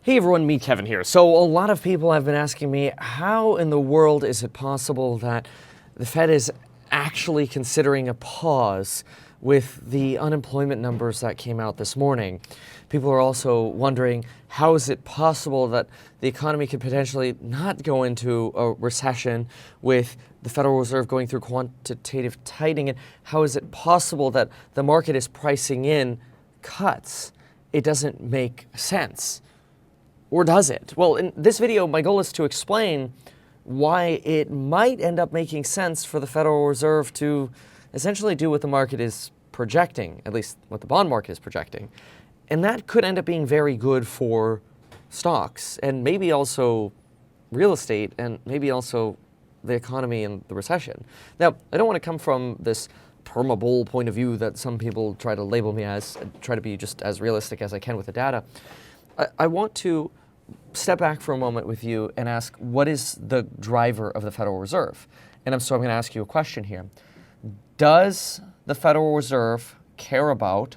Hey everyone, me Kevin here. So a lot of people have been asking me, how in the world is it possible that the Fed is actually considering a pause with the unemployment numbers that came out this morning? People are also wondering, how is it possible that the economy could potentially not go into a recession with the Federal Reserve going through quantitative tightening? And how is it possible that the market is pricing in cuts? It doesn't make sense. Or does it? Well, in this video, my goal is to explain why it might end up making sense for the Federal Reserve to essentially do what the market is projecting, at least what the bond market is projecting. And that could end up being very good for stocks and maybe also real estate and maybe also the economy and the recession. Now, I don't want to come from this perma-bull point of view that some people try to label me as, try to be just as realistic as I can with the data. I want to step back for a moment with you and ask, what is the driver of the Federal Reserve? And so I'm going to ask you a question here. Does the Federal Reserve care about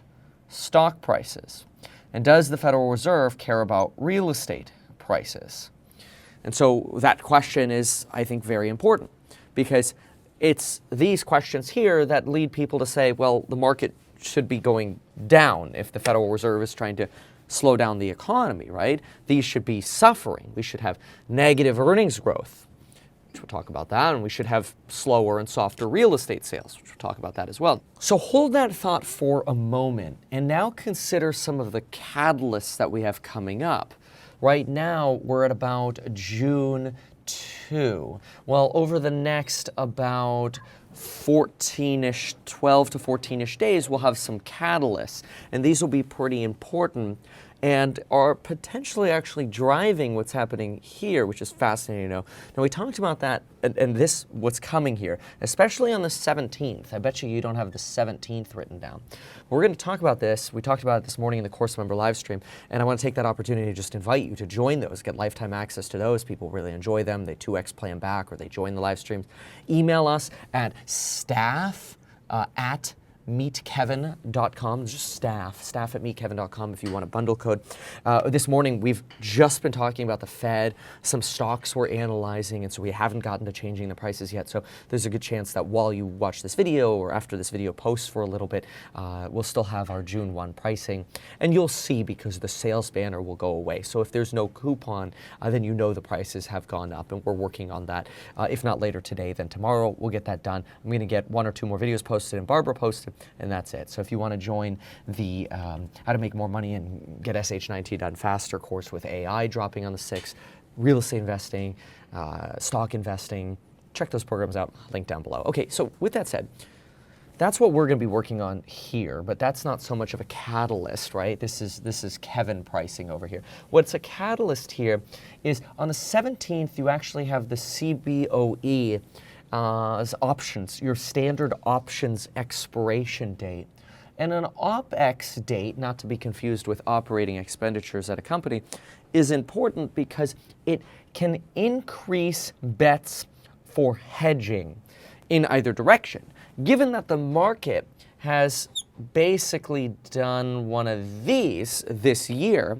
stock prices? And does the Federal Reserve care about real estate prices? And so that question is, I think, very important, because it's these questions here that lead people to say, well, the market should be going down if the Federal Reserve is trying to slow down the economy, right? These should be suffering. We should have negative earnings growth, which we'll talk about that, and we should have slower and softer real estate sales, which we'll talk about that as well. So hold that thought for a moment and now consider some of the catalysts that we have coming up. Right now, we're at about June 2. Well, over the next about 14-ish, 12 to 14-ish days, we'll have some catalysts, and these will be pretty important and are potentially actually driving what's happening here, which is fascinating to know. Now, we talked about that and this, what's coming here, especially on the 17th. I bet you don't have the 17th written down. We're going to talk about this. We talked about it this morning in the course member live stream, and I want to take that opportunity to just invite you to join those, get lifetime access to those. People really enjoy them. They 2x play them back, or they join the live streams. Email us at staff at meetkevin.com, just staff at meetkevin.com if you want a bundle code. This morning, we've just been talking about the Fed, some stocks we're analyzing, and so we haven't gotten to changing the prices yet. So there's a good chance that while you watch this video or after this video posts for a little bit, we'll still have our June 1 pricing. And you'll see, because the sales banner will go away. So if there's no coupon, then you know the prices have gone up, and we're working on that. If not later today, then tomorrow we'll get that done. I'm going to get 1 or 2 more videos posted and Barbara posted, and that's it. So if you want to join the How to Make More Money and Get SH19 Done Faster course with AI dropping on the 6th, real estate investing, stock investing, check those programs out, link down below. Okay, so with that said, that's what we're going to be working on here, but that's not so much of a catalyst, right? This is Kevin pricing over here. What's a catalyst here is on the 17th, you actually have the CBOE as options, your standard options expiration date. And an OPEX date, not to be confused with operating expenditures at a company, is important because it can increase bets for hedging in either direction. Given that the market has basically done one of these this year,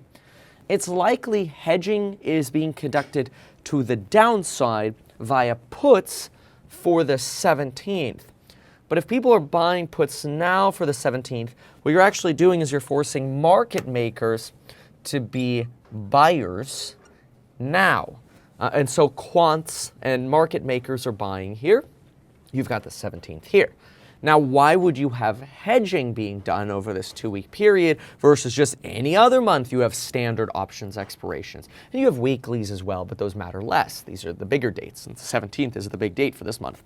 it's likely hedging is being conducted to the downside via puts for the 17th. But if people are buying puts now for the 17th, what you're actually doing is you're forcing market makers to be buyers now. And so quants and market makers are buying here. You've got the 17th here. Now, why would you have hedging being done over this 2-week period versus just any other month you have standard options expirations? And you have weeklies as well, but those matter less. These are the bigger dates, and the 17th is the big date for this month.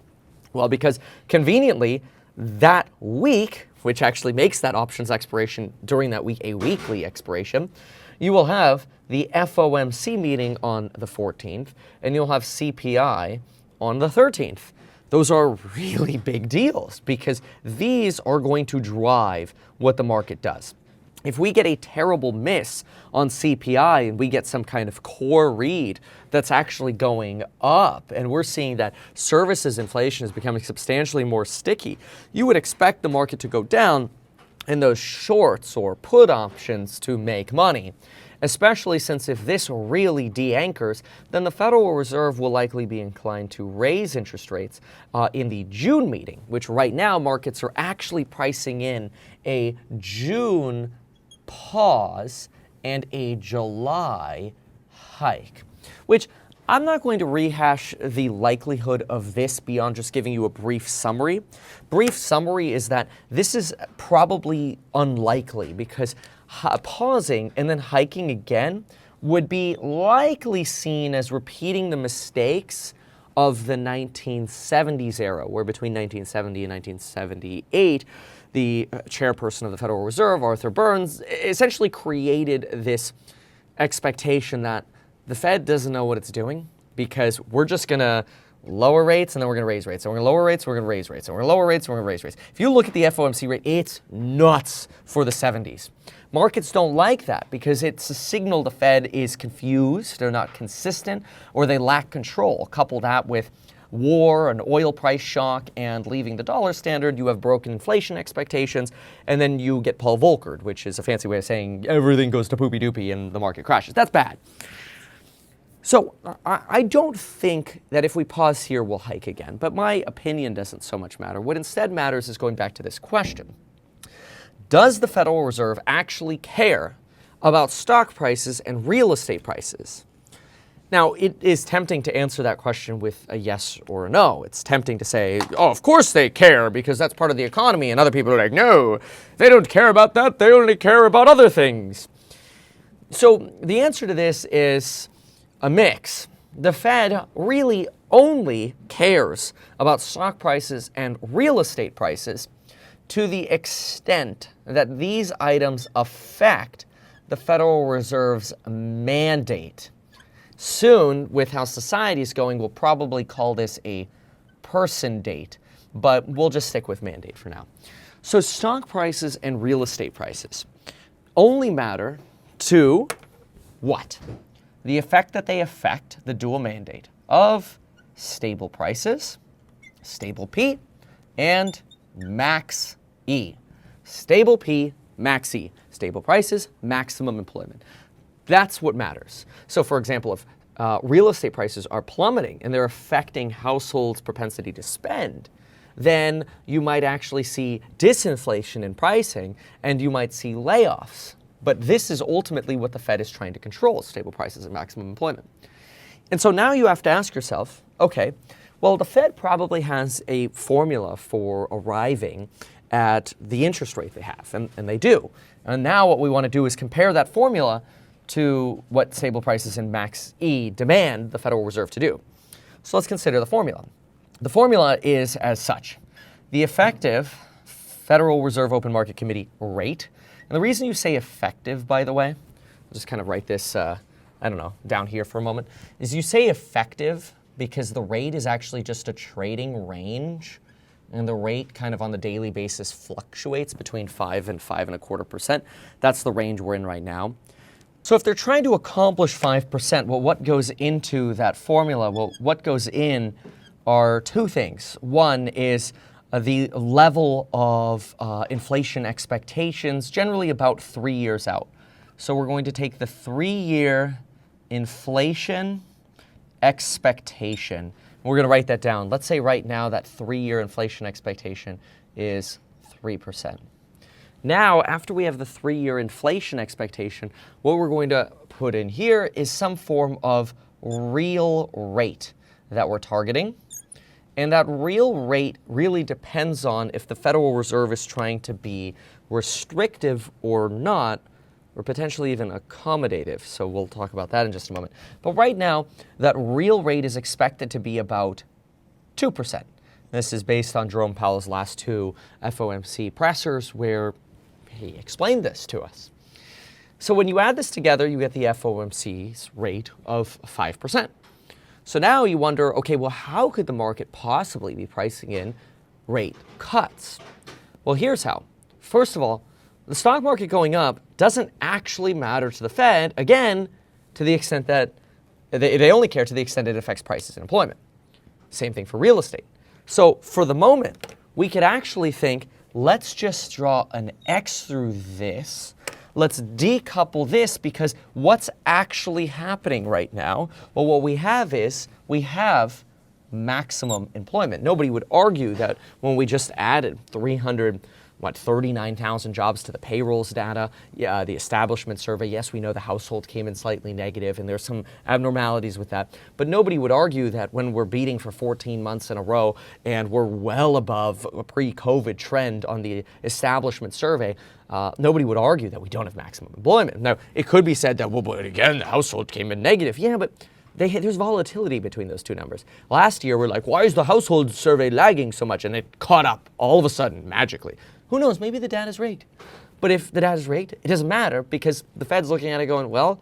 Well, because conveniently, that week, which actually makes that options expiration during that week a weekly expiration, you will have the FOMC meeting on the 14th, and you'll have CPI on the 13th. Those are really big deals because these are going to drive what the market does. If we get a terrible miss on CPI and we get some kind of core read that's actually going up, and we're seeing that services inflation is becoming substantially more sticky, you would expect the market to go down and those shorts or put options to make money. especially since if this really de-anchors, then the Federal Reserve will likely be inclined to raise interest rates in the June meeting, which right now markets are actually pricing in a June pause and a July hike, which I'm not going to rehash the likelihood of this beyond just giving you a brief summary. Brief summary is that this is probably unlikely because pausing and then hiking again would be likely seen as repeating the mistakes of the 1970s era, where between 1970 and 1978, the chairperson of the Federal Reserve, Arthur Burns, essentially created this expectation that the Fed doesn't know what it's doing because we're just going to lower rates and then we're going to raise rates. And we're going to lower rates, we're going to raise rates. And we're going to lower rates, and we're going to raise rates. If you look at the FOMC rate, it's nuts for the 70s. Markets don't like that because it's a signal the Fed is confused, they're not consistent, or they lack control. Couple that with war, an oil price shock, and leaving the dollar standard, you have broken inflation expectations, and then you get Paul Volckered, which is a fancy way of saying everything goes to poopy doopy and the market crashes. That's bad. So I don't think that if we pause here, we'll hike again, but my opinion doesn't so much matter. What instead matters is going back to this question. Does the Federal Reserve actually care about stock prices and real estate prices? Now, it is tempting to answer that question with a yes or a no. It's tempting to say, oh, of course they care because that's part of the economy. And other people are like, no, they don't care about that. They only care about other things. So the answer to this is a mix. The Fed really only cares about stock prices and real estate prices to the extent that these items affect the Federal Reserve's mandate. Soon, with how society is going, we'll probably call this a person date, but we'll just stick with mandate for now. So stock prices and real estate prices only matter to what? The effect that they affect the dual mandate of stable prices, stable P, and max E. Stable P, max E. Stable prices, maximum employment. That's what matters. So for example, if real estate prices are plummeting and they're affecting households' propensity to spend, then you might actually see disinflation in pricing and you might see layoffs. But this is ultimately what the Fed is trying to control, stable prices and maximum employment. And so now you have to ask yourself, okay, well, the Fed probably has a formula for arriving at the interest rate they have, and they do. And now what we want to do is compare that formula to what stable prices and max E demand the Federal Reserve to do. So let's consider the formula. The formula is as such. The effective Federal Reserve Open Market Committee rate, and the reason you say effective, by the way, I'll just kind of write this, down here for a moment, is you say effective because the rate is actually just a trading range, and the rate kind of on the daily basis fluctuates between 5 and 5.25%. That's the range we're in right now. So if they're trying to accomplish 5%, well, what goes into that formula? Well, what goes in are two things. One is the level of inflation expectations, generally about 3 years out. So we're going to take the 3-year inflation expectation. We're going to write that down. Let's say right now that 3-year inflation expectation is 3%. Now, after we have the 3-year inflation expectation, what we're going to put in here is some form of real rate that we're targeting. And that real rate really depends on if the Federal Reserve is trying to be restrictive or not, or potentially even accommodative. So we'll talk about that in just a moment. But right now, that real rate is expected to be about 2%. This is based on Jerome Powell's last two FOMC pressers where he explained this to us. So when you add this together, you get the FOMC's rate of 5%. So now you wonder, okay, well, how could the market possibly be pricing in rate cuts? Well, here's how. First of all, the stock market going up doesn't actually matter to the Fed, again, to the extent that they only care to the extent it affects prices and employment. Same thing for real estate. So for the moment, we could actually think, let's just draw an X through this let's decouple this, because what's actually happening right now? Well, what we have is we have maximum employment. Nobody would argue that when we just added 39,000 jobs to the payrolls data, the establishment survey, yes, we know the household came in slightly negative and there's some abnormalities with that, but nobody would argue that when we're beating for 14 months in a row and we're well above a pre-COVID trend on the establishment survey, nobody would argue that we don't have maximum employment. Now, it could be said that, well, but again, the household came in negative. Yeah, but there's volatility between those two numbers. Last year, we're like, why is the household survey lagging so much? And it caught up all of a sudden, magically. Who knows? Maybe the data's rigged. But if the data's rigged, it doesn't matter, because the Fed's looking at it going, well,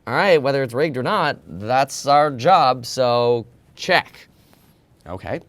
all right, whether it's rigged or not, that's our job, so check. Okay.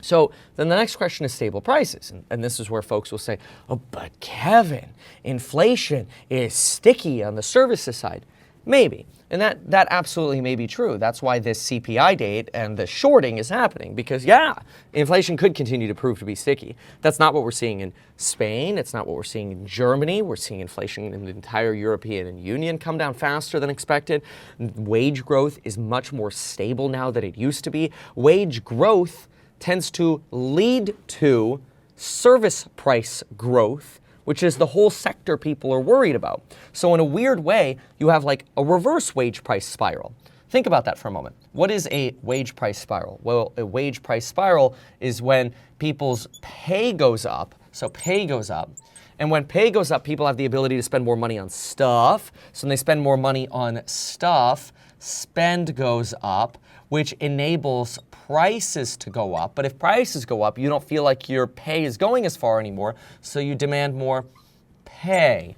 So then the next question is stable prices. And this is where folks will say, oh, but Kevin, inflation is sticky on the services side. Maybe. And that absolutely may be true. That's why this CPI date and the shorting is happening, because, yeah, inflation could continue to prove to be sticky. That's not what we're seeing in Spain. It's not what we're seeing in Germany. We're seeing inflation in the entire European Union come down faster than expected. Wage growth is much more stable now than it used to be. Wage growth tends to lead to service price growth, which is the whole sector people are worried about. So in a weird way, you have like a reverse wage price spiral. Think about that for a moment. What is a wage price spiral? Well, a wage price spiral is when people's pay goes up. So pay goes up. And when pay goes up, people have the ability to spend more money on stuff. So when they spend more money on stuff, spend goes up, which enables prices to go up. But if prices go up, you don't feel like your pay is going as far anymore, so you demand more pay.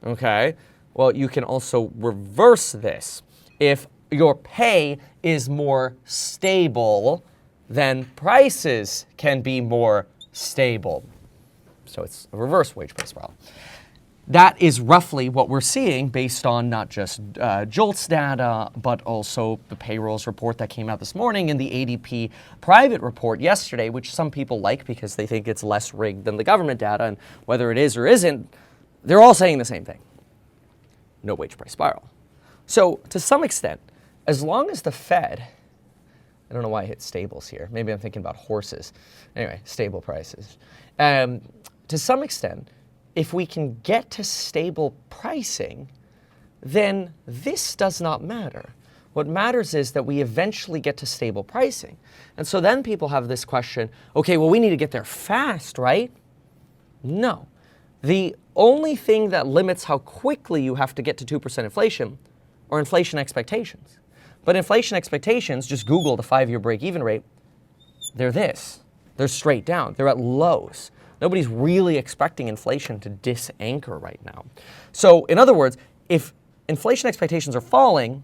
Okay? Well, you can also reverse this. If your pay is more stable, then prices can be more stable. So it's a reverse wage price spiral. That is roughly what we're seeing based on not just JOLTS data, but also the payrolls report that came out this morning and the ADP private report yesterday, which some people like because they think it's less rigged than the government data. And whether it is or isn't, they're all saying the same thing. No wage price spiral. So to some extent, as long as the Fed, I don't know why I hit stables here. Maybe I'm thinking about horses. Anyway, stable prices. To some extent, if we can get to stable pricing, then this does not matter. What matters is that we eventually get to stable pricing. And so then people have this question, okay, well, we need to get there fast, right? No. The only thing that limits how quickly you have to get to 2% inflation are inflation expectations. But inflation expectations, just Google the 5-year break-even rate, they're this. They're straight down. They're at lows. Nobody's really expecting inflation to disanchor right now. So in other words, if inflation expectations are falling,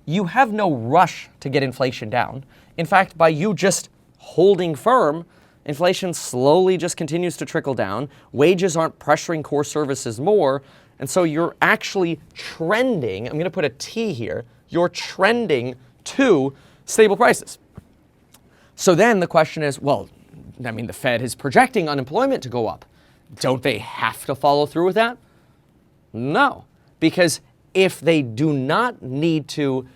you have no rush to get inflation down. In fact, by you just holding firm, inflation slowly just continues to trickle down. Wages aren't pressuring core services more. And so you're actually trending, I'm going to put a T here, you're trending to stable prices. So then the question is, well, I mean, the Fed is projecting unemployment to go up. Don't they have to follow through with that? No, because if they do not need to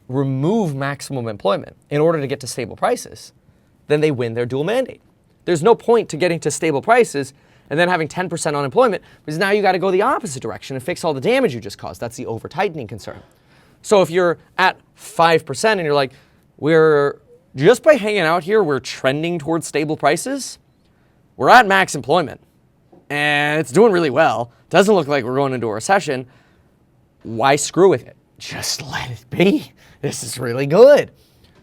remove maximum employment in order to get to stable prices, then they win their dual mandate. There's no point to getting to stable prices and then having 10% unemployment, because now you got to go the opposite direction and fix all the damage you just caused. That's the over-tightening concern. So if you're at 5% and you're like, we're just by hanging out here, we're trending towards stable prices, we're at max employment, and it's doing really well. Doesn't look like we're going into a recession. Why screw with it? Just let it be. This is really good.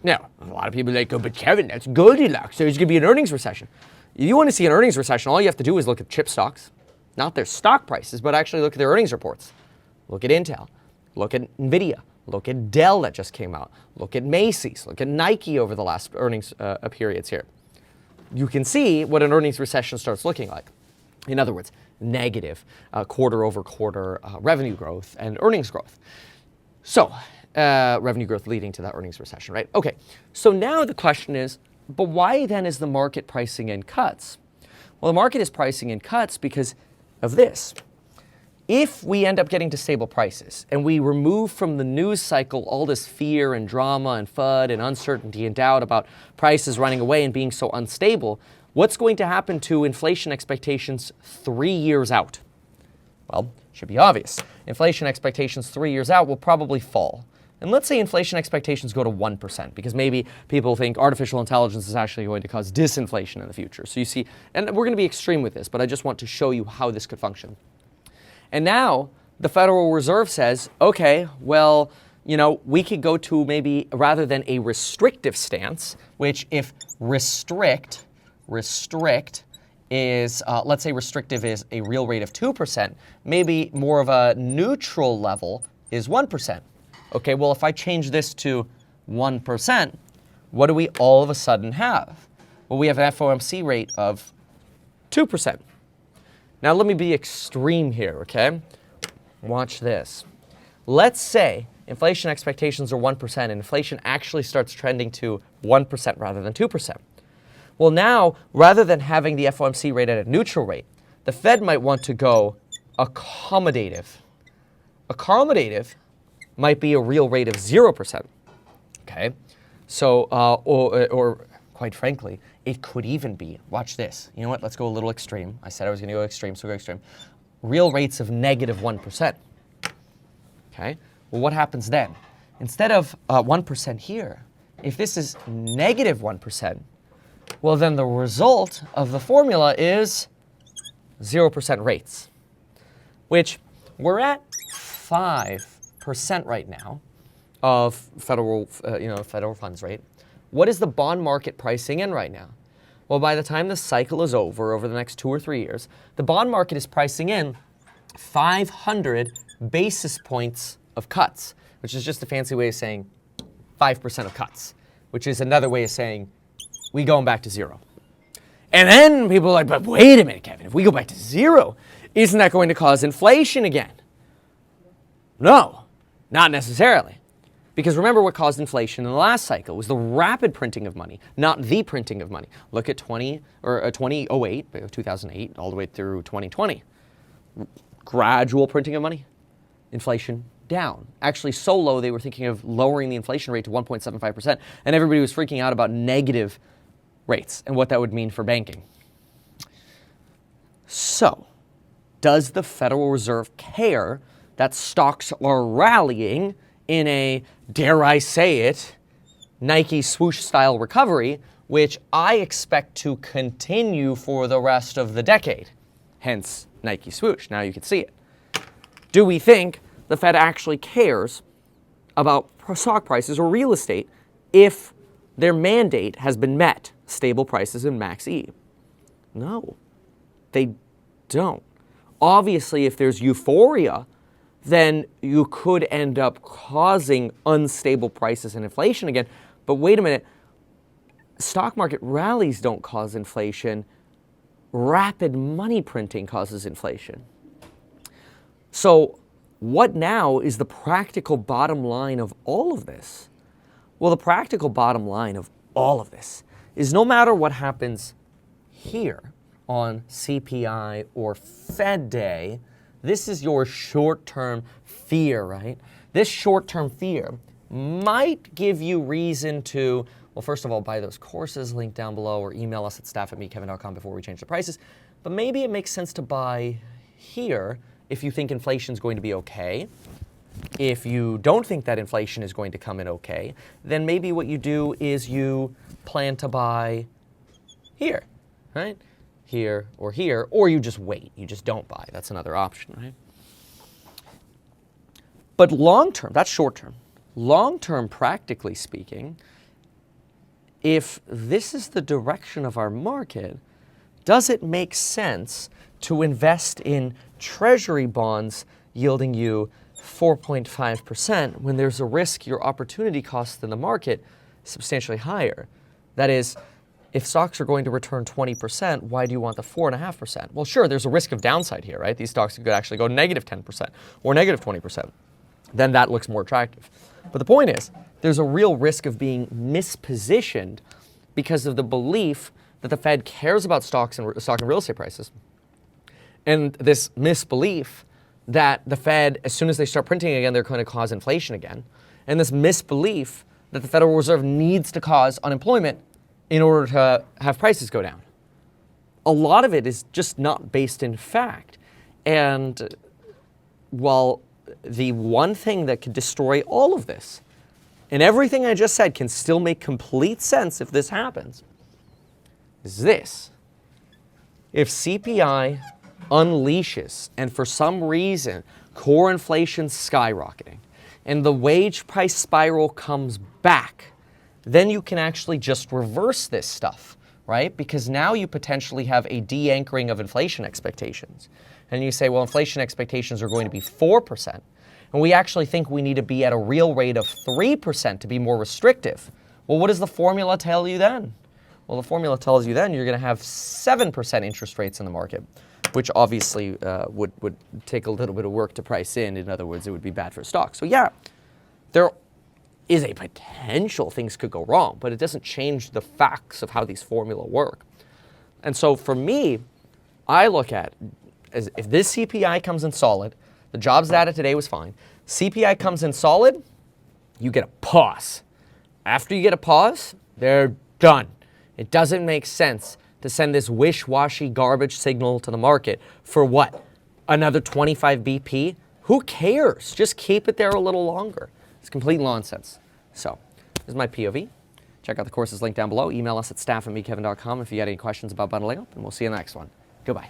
Now, a lot of people are like, oh, but Kevin, that's Goldilocks. There's going to be an earnings recession. If you want to see an earnings recession, all you have to do is look at chip stocks, not their stock prices, but actually look at their earnings reports. Look at Intel. Look at NVIDIA. Look at Dell that just came out. Look at Macy's. Look at Nike over the last earnings periods here. You can see what an earnings recession starts looking like. In other words, negative quarter over quarter revenue growth and earnings growth. So revenue growth leading to that earnings recession, right? Okay, so now the question is, but why then is the market pricing in cuts? Well, the market is pricing in cuts because of this. if we end up getting to stable prices and we remove from the news cycle all this fear and drama and FUD and uncertainty and doubt about prices running away and being so unstable, what's going to happen to inflation expectations 3 years out? Well, it should be obvious. Inflation expectations 3 years out will probably fall. And let's say inflation expectations go to 1%, because maybe people think artificial intelligence is actually going to cause disinflation in the future. So you see, and we're going to be extreme with this, but I just want to show you how this could function. And now the Federal Reserve says, okay, well, we could go to maybe, rather than a restrictive stance, which if restrict is, let's say restrictive is a real rate of 2%, maybe more of a neutral level is 1%. Okay, well, if I change this to 1%, what do we all of a sudden have? Well, we have an FOMC rate of 2%. Now, let me be extreme here, okay? Watch this. Let's say inflation expectations are 1% and inflation actually starts trending to 1% rather than 2%. Well, now, rather than having the FOMC rate at a neutral rate, the Fed might want to go accommodative. Accommodative might be a real rate of 0%, okay? So, or quite frankly, it could even be, watch this. You know what, let's go a little extreme. I said I was gonna go extreme, so go extreme. Real rates of negative 1%, okay? Well, what happens then? Instead of 1% here, if this is negative 1%, well, then the result of the formula is 0% rates, which we're at 5% right now of federal funds rate. What is the bond market pricing in right now? Well, by the time the cycle is over the next 2 or 3 years, the bond market is pricing in 500 basis points of cuts, which is just a fancy way of saying 5% of cuts, which is another way of saying we going back to zero. And then people are like, but wait a minute, Kevin, if we go back to zero, isn't that going to cause inflation again? No, not necessarily. Because remember what caused inflation in the last cycle was the rapid printing of money, not the printing of money. Look at 2008, 2008, all the way through 2020. Gradual printing of money, inflation down. Actually so low they were thinking of lowering the inflation rate to 1.75%, and everybody was freaking out about negative rates and what that would mean for banking. So, does the Federal Reserve care that stocks are rallying in a, dare I say it, Nike swoosh style recovery, which I expect to continue for the rest of the decade? Hence, Nike swoosh. Now you can see it. Do we think the Fed actually cares about stock prices or real estate if their mandate has been met, stable prices and max E? No, they don't. Obviously, if there's euphoria, then you could end up causing unstable prices and inflation again. But wait a minute, stock market rallies don't cause inflation. Rapid money printing causes inflation. So what now is the practical bottom line of all of this? Well, the practical bottom line of all of this is no matter what happens here on CPI or Fed Day, this is your short-term fear, right? This short-term fear might give you reason to, well, first of all, buy those courses linked down below or email us at staff@meetkevin.com before we change the prices. But maybe it makes sense to buy here if you think inflation is going to be okay. If you don't think that inflation is going to come in okay, then maybe what you do is you plan to buy here, right? Here, or you just wait. You just don't buy. That's another option, right? But long-term, that's short-term. Long-term, practically speaking, if this is the direction of our market, does it make sense to invest in treasury bonds yielding you 4.5% when there's a risk your opportunity cost in the market is substantially higher? That is, if stocks are going to return 20%, why do you want the 4.5%? Well, sure, there's a risk of downside here, right? These stocks could actually go negative 10% or negative 20%. Then that looks more attractive. But the point is, there's a real risk of being mispositioned because of the belief that the Fed cares about stock and real estate prices. And this misbelief that the Fed, as soon as they start printing again, they're going to cause inflation again, and this misbelief that the Federal Reserve needs to cause unemployment in order to have prices go down. A lot of it is just not based in fact. And while the one thing that could destroy all of this, and everything I just said can still make complete sense if this happens, is this. If CPI unleashes, and for some reason core inflation's skyrocketing, and the wage price spiral comes back, then you can actually just reverse this stuff, right? Because now you potentially have a de-anchoring of inflation expectations. And you say, well, inflation expectations are going to be 4%. And we actually think we need to be at a real rate of 3% to be more restrictive. Well, what does the formula tell you then? Well, the formula tells you then you're going to have 7% interest rates in the market, which obviously would take a little bit of work to price in. In other words, it would be bad for stocks. So yeah, there is a potential things could go wrong, but it doesn't change the facts of how these formula work. And so for me, I look at as if this CPI comes in solid, the jobs data today was fine. CPI comes in solid, you get a pause. After you get a pause, they're done. It doesn't make sense to send this wish-washy garbage signal to the market for what? Another 25 BP? Who cares? Just keep it there a little longer. It's complete nonsense. So, this is my POV. Check out the courses link down below. Email us at staff@mekevin.com if you got any questions about bundling up, and we'll see you in the next one. Goodbye.